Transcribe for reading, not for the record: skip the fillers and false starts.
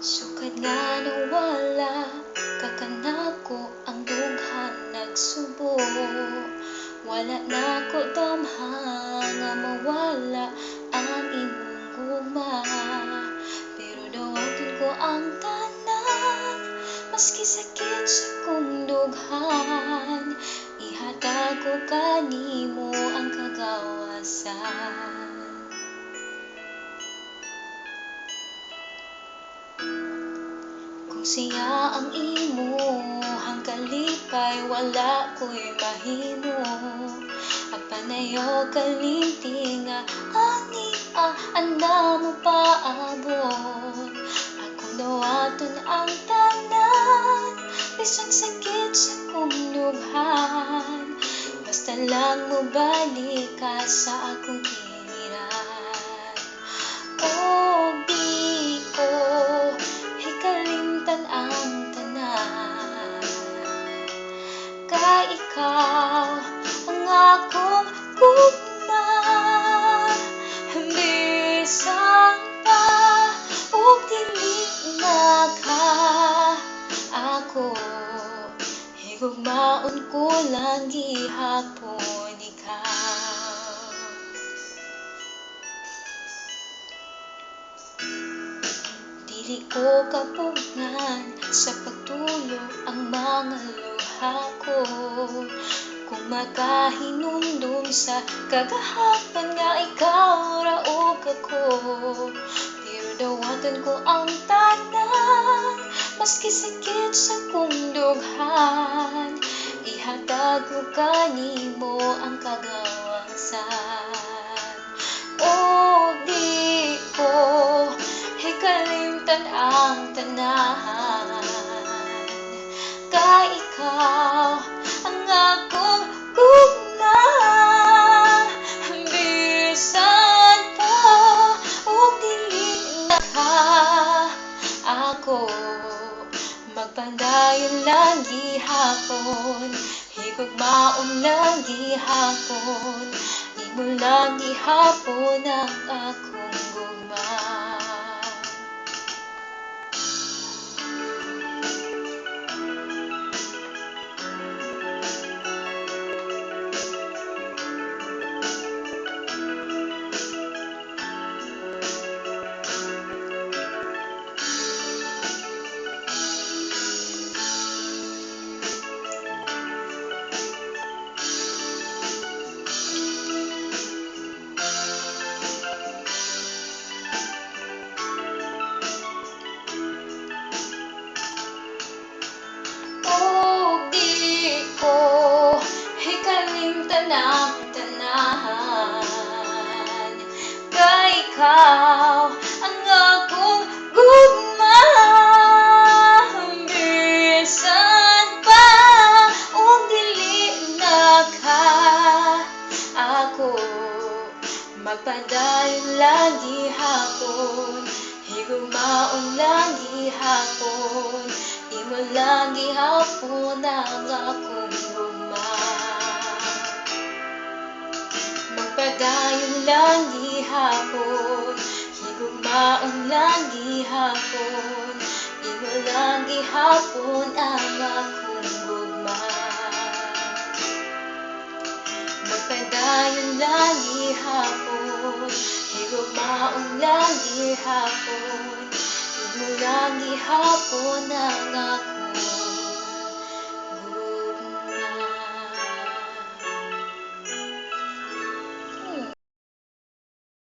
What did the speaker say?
Sukad nga nawala, kakanako ang dughan nagsubo. Wala na ko damha nga mawala ang imong gugma. Pero dawaton ko ang tanan, maski sakit sa kong dughan. Ihatag ko kanimo ang kagawasan. Kung siya ang imo hang kalipay, wala ko'y mahimo. Apanayo kalimti nga ani anda mo paabot. Ako dawaton ang tanan, bisag sakit sa kong dughan. Basta lang mo balik ka sa akong kiniran. O di ko hikalimtan ang tanan, kay ikaw ang akong gugma. Bisan pa ug dili na ka ako, higugmaon ko lang gihapon ikaw. Dili ko kapugngan sa pagtulog ang mga luha ko. Kung makahinumdum sa kagahapan nga ikaw raog ako. Pero dawaton ko ang tanan, maski sakit sa kong dughan. Ihatag ko kanimo ang kagawasan. O di ko hikalimtan ang tanan, kay ikaw ang akong gugma. Bisan pa ug dili na ka ako, magpadayon lang gihapon, higugmaon lang gihapon. Imo lang gihapon ang akong gugma. Hikalimtan ang tanan, kay ikaw ang akong gugma. Bisan pa ug dili na ka ako, magpadayon lang gihapon, higugmaon lang gihapon. Imo lang gihapon ang akong gugma. Magpadayon lang gihapon, higugmaon lang gihapon. Imo lang gihapon ang akong gugma. Magpadayon lang gihapon, higugmaon lang gihapon. Imo lang gihapon ang akong